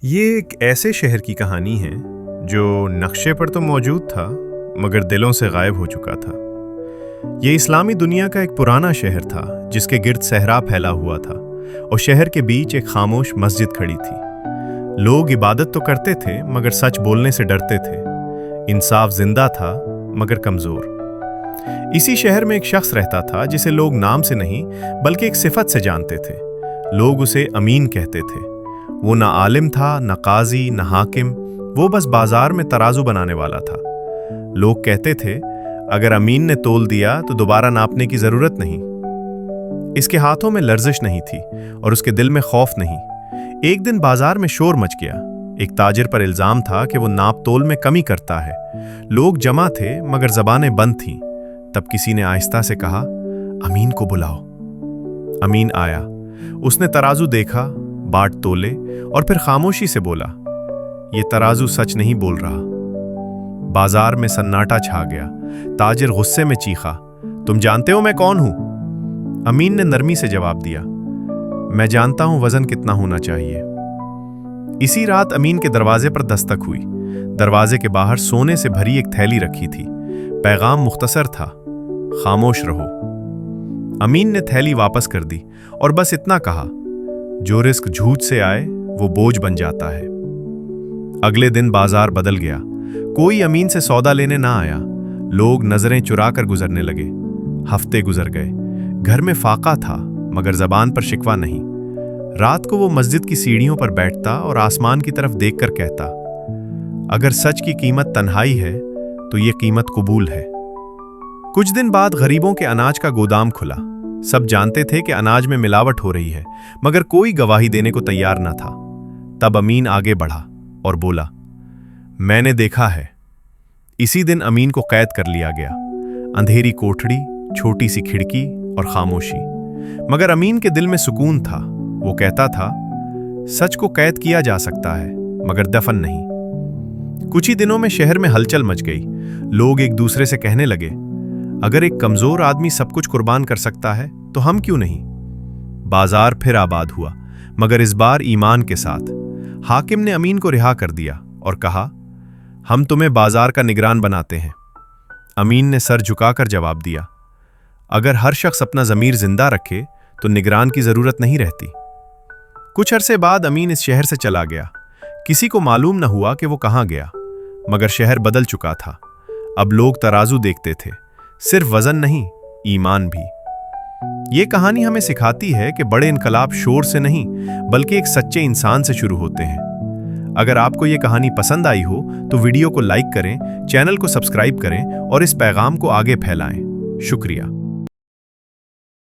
ये एक ऐसे शहर की कहानी है जो नक्शे पर तो मौजूद था मगर दिलों से गायब हो चुका था। ये इस्लामी दुनिया का एक पुराना शहर था जिसके गिर्द सहरा फैला हुआ था और शहर के बीच एक खामोश मस्जिद खड़ी थी। लोग इबादत तो करते थे मगर सच बोलने से डरते थे। इंसाफ जिंदा था मगर कमजोर। इसी शहर में एक शख्स रहता था जिसे लोग नाम से नहीं बल्कि एक सिफत से जानते थे। लोग उसे अमीन कहते थे। वो ना आलिम था, ना काजी, ना हाकिम, वो बस बाजार में तराजू बनाने वाला था। लोग कहते थे अगर अमीन ने तोल दिया तो दोबारा नापने की जरूरत नहीं। इसके हाथों में लर्जिश नहीं थी और उसके दिल में खौफ नहीं। एक दिन बाजार में शोर मच गया। एक ताजिर पर इल्जाम था कि वो नाप तोल में कमी करता है। लोग जमा थे मगर जबानें बंद थीं। तब किसी ने आहिस्ता से कहा, अमीन को बुलाओ। अमीन आया। उसने तराजू देखा, बाट तोले और फिर खामोशी से बोला, ये तराजू सच नहीं बोल रहा। बाजार में सन्नाटा छा गया। ताजिर गुस्से में चीखा, तुम जानते हो मैं कौन हूं? अमीन ने नरमी से जवाब दिया, मैं जानता हूं वजन कितना होना चाहिए। इसी रात अमीन के दरवाजे पर दस्तक हुई। दरवाजे के बाहर सोने से भरी एक थैली रखी थी। पैगाम मुख्तसर था, खामोश रहो। अमीन ने थैली वापस कर दी और बस इतना कहा, जो रिस्क झूठ से आए वो बोझ बन जाता है। अगले दिन बाजार बदल गया। कोई अमीन से सौदा लेने ना आया। लोग नजरें चुरा कर गुजरने लगे। हफ्ते गुजर गए। घर में फाका था मगर जबान पर शिकवा नहीं। रात को वो मस्जिद की सीढ़ियों पर बैठता और आसमान की तरफ देखकर कहता, अगर सच की कीमत तन्हाई है तो ये कीमत कबूल है। कुछ दिन बाद गरीबों के अनाज का गोदाम खुला। सब जानते थे कि अनाज में मिलावट हो रही है मगर कोई गवाही देने को तैयार न था। तब अमीन आगे बढ़ा और बोला, मैंने देखा है। इसी दिन अमीन को कैद कर लिया गया। अंधेरी कोठड़ी, छोटी सी खिड़की और खामोशी, मगर अमीन के दिल में सुकून था। वो कहता था, सच को कैद किया जा सकता है मगर दफन नहीं। कुछ ही दिनों में शहर में हलचल मच गई। लोग एक दूसरे से कहने लगे, अगर एक कमजोर आदमी सब कुछ कुर्बान कर सकता है तो हम क्यों नहीं? बाजार फिर आबाद हुआ मगर इस बार ईमान के साथ। हाकिम ने अमीन को रिहा कर दिया और कहा, हम तुम्हें बाजार का निगरान बनाते हैं। अमीन ने सर झुकाकर जवाब दिया, अगर हर शख्स अपना ज़मीर जिंदा रखे तो निगरान की जरूरत नहीं रहती। कुछ अरसे बाद अमीन इस शहर से चला गया। किसी को मालूम न हुआ कि वो कहाँ गया, मगर शहर बदल चुका था। अब लोग तराजू देखते थे, सिर्फ वजन नहीं, ईमान भी। ये कहानी हमें सिखाती है कि बड़े इनकलाब शोर से नहीं बल्कि एक सच्चे इंसान से शुरू होते हैं। अगर आपको ये कहानी पसंद आई हो तो वीडियो को लाइक करें, चैनल को सब्सक्राइब करें और इस पैगाम को आगे फैलाएं। शुक्रिया।